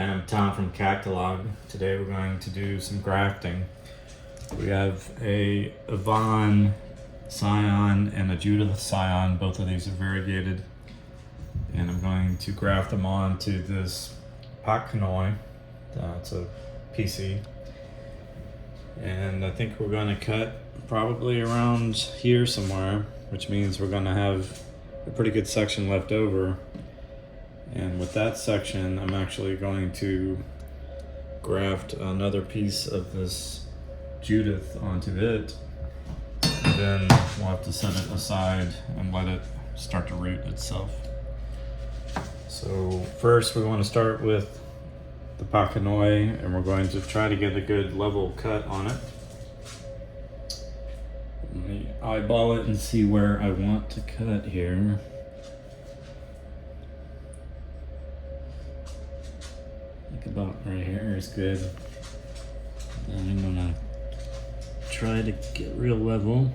I am Tom from Cactalog. Today we're going to do some grafting. We have a Yvonne scion and a Judith scion. Both of these are variegated. And I'm going to graft them onto this pachanoi. It's a PC. And I think we're going to cut probably around here somewhere, which means we're going to have a pretty good section left over. And with that section, I'm actually going to graft another piece of this Judith onto it. And then we'll have to set it aside and let it start to root itself. So first we're going to start with the pachanoi, and we're going to try to get a good level cut on it. Let me eyeball it and see where I want to cut here. About right here is good. And I'm gonna try to get real level.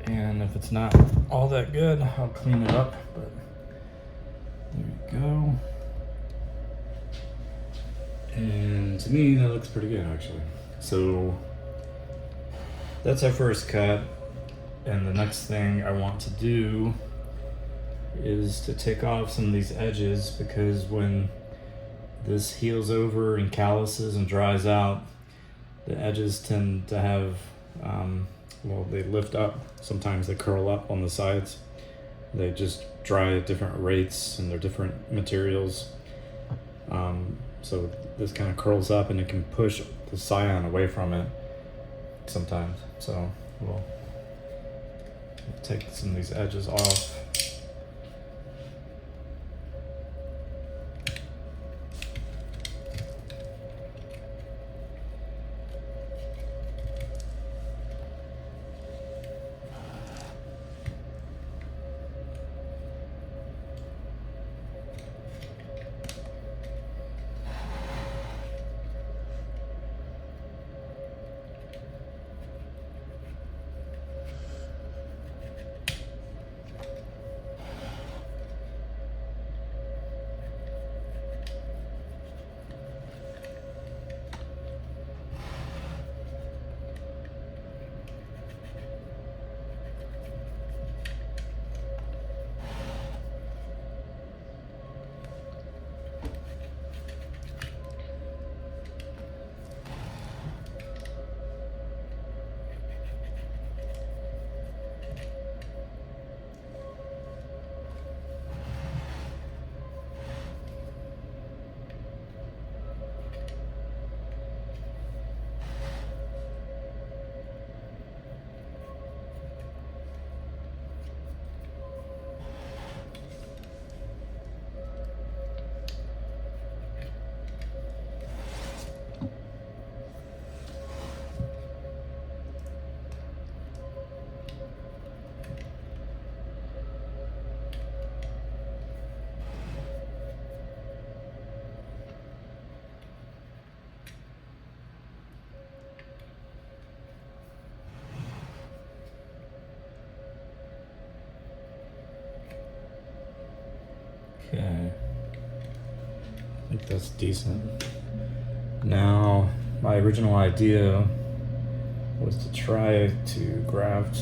And if it's not all that good, I'll clean it up, but there you go. And to me, that looks pretty good actually. So that's our first cut. And the next thing I want to do is to take off some of these edges, because when this heals over and calluses and dries out, the edges tend to have well, they lift up. Sometimes they curl up on the sides. They just dry at different rates, and they're different materials. So this kind of curls up, and it can push the scion away from it sometimes. So we'll take some of these edges off. Okay, I think that's decent. Now, my original idea was to try to graft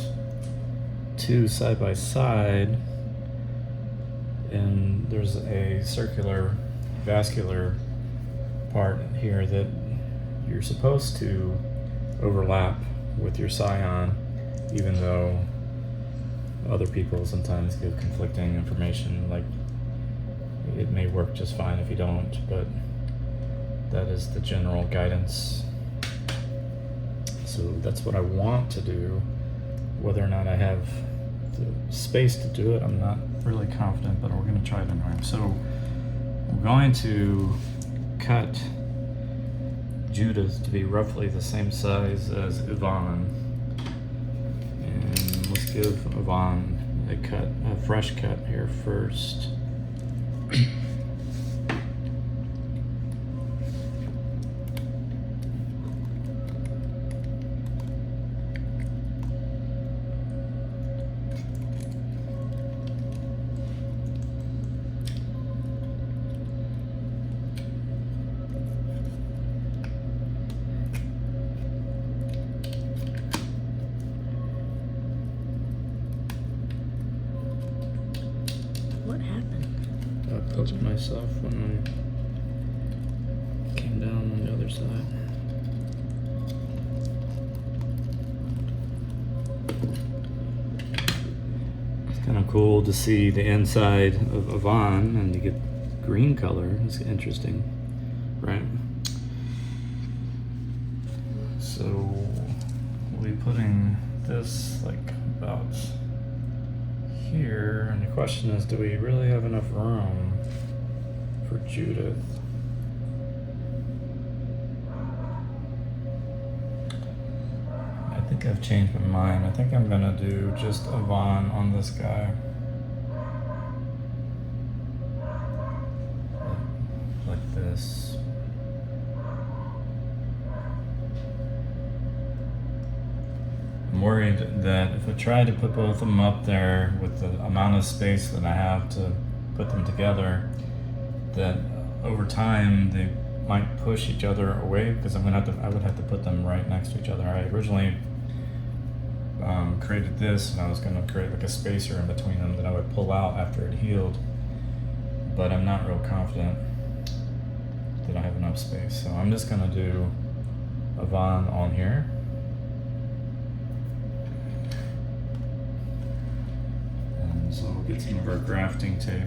two side by side, and there's a circular vascular part here that you're supposed to overlap with your scion, even though other people sometimes give conflicting information, like it may work just fine if you don't, but that is the general guidance. So that's what I want to do. Whether or not I have the space to do it. I'm not really confident, but we're gonna try it anyway. So we're going to cut Judith to be roughly the same size as Yvonne. And let's give Yvonne a fresh cut here first. What happened? I poked myself when I came down on the other side. It's kind of cool to see the inside of Yvonne and to get green color. It's interesting, right? So we'll be putting this like about here, and the question is, do we really have enough room for Judith? I think I've changed my mind. I think I'm gonna do just Yvonne on this guy. Like this. I'm worried that if I try to put both of them up there with the amount of space that I have to put them together, that over time they might push each other away, because I would have to put them right next to each other. I originally created this, and I was going to create like a spacer in between them that I would pull out after it healed, but I'm not real confident that I have enough space. So I'm just going to do Yvonne on here. So we'll get some of our grafting tape.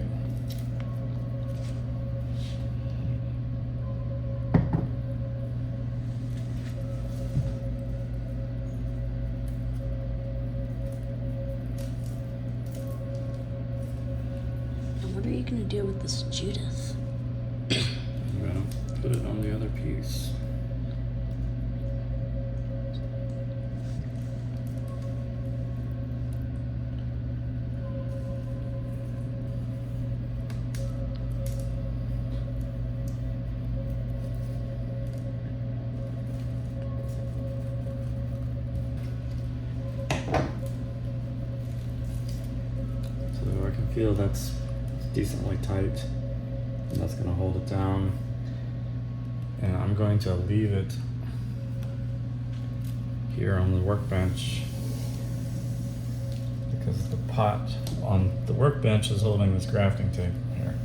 And what are you gonna do with this Judith? I'm gonna put it on the other piece. Feel that's decently tight, and that's going to hold it down, and I'm going to leave it here on the workbench because the pot on the workbench is holding this grafting tape here.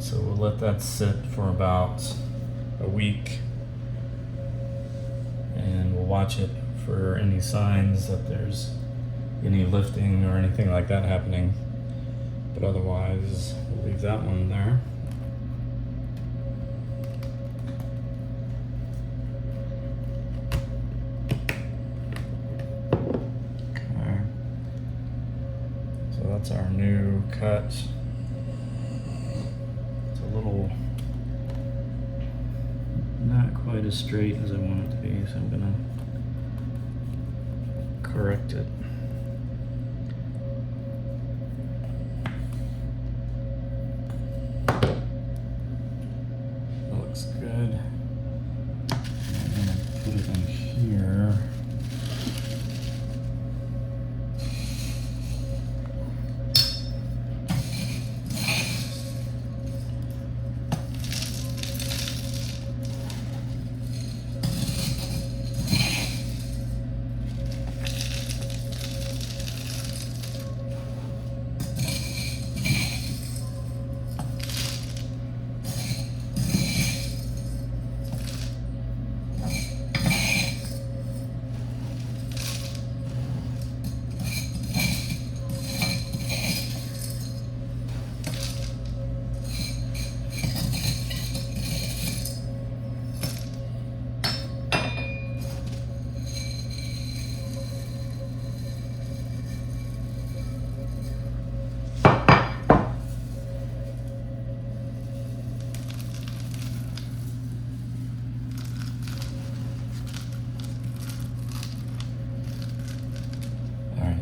So we'll let that sit for about a week, and we'll watch it for any signs that there's any lifting or anything like that happening. But otherwise, we'll leave that one there. Okay. So that's our new cut. It's a little not quite as straight as I want it to be, so I'm gonna correct it. Good. I'm gonna put it in here.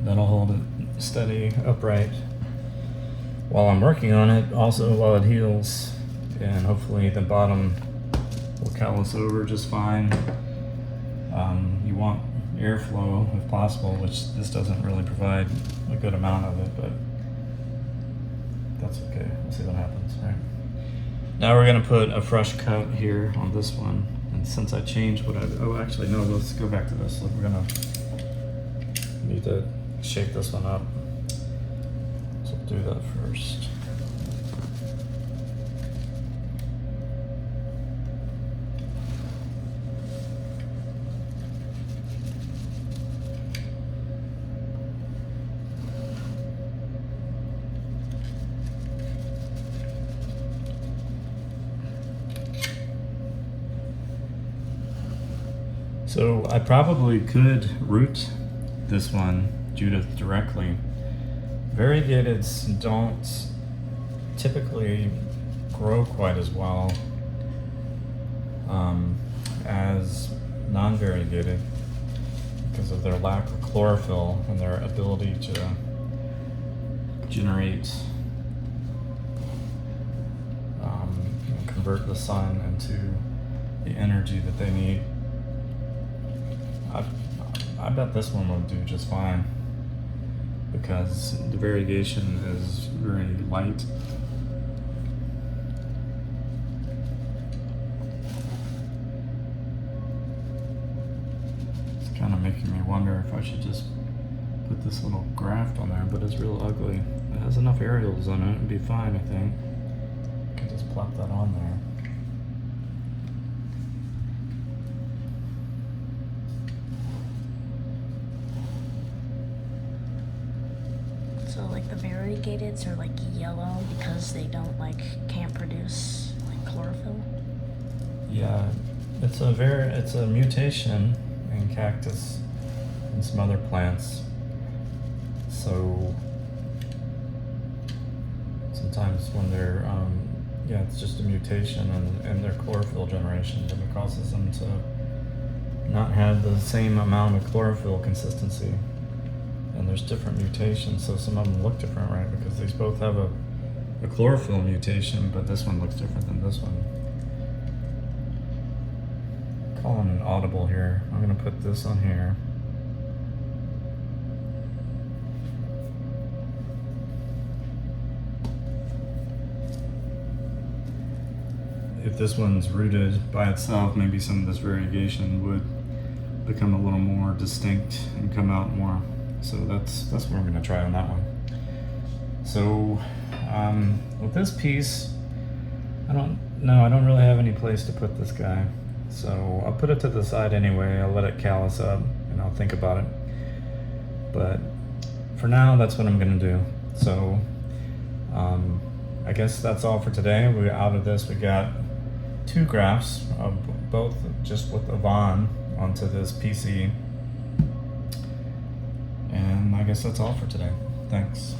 That'll hold it steady, upright while I'm working on it, also while it heals, and hopefully the bottom will callus over just fine. You want airflow if possible, which this doesn't really provide a good amount of it, but that's okay. We'll see what happens, right? Now we're gonna put a fresh coat here on this one, and since I changed what actually no, let's go back to this. Look, we're gonna need to shape this one up. So we'll do that first. So I probably could root this one, Judith, directly. Variegateds don't typically grow quite as well as non-variegated because of their lack of chlorophyll and their ability to generate and convert the sun into the energy that they need. I bet this one will do just fine because the variegation is very light. It's kind of making me wonder if I should just put this little graft on there, but it's real ugly. It has enough aerials on it, it'd be fine, I think. I can just plop that on there. So like the variegateds are like yellow because they can't produce like chlorophyll. Yeah, it's a mutation in cactus and some other plants. So sometimes when they're it's just a mutation in their chlorophyll generation, and it causes them to not have the same amount of chlorophyll consistency. And there's different mutations, so some of them look different, right? Because these both have a chlorophyll mutation, but this one looks different than this one. Calling an audible here. I'm gonna put this on here. If this one's rooted by itself, maybe some of this variegation would become a little more distinct and come out more. So that's what I'm gonna try on that one. So with this piece, I don't really have any place to put this guy. So I'll put it to the side anyway. I'll let it callus up and I'll think about it. But for now, that's what I'm gonna do. So I guess that's all for today. Out of this, we got 2 grafts of both just with Yvonne onto this PC. And I guess that's all for today. Thanks.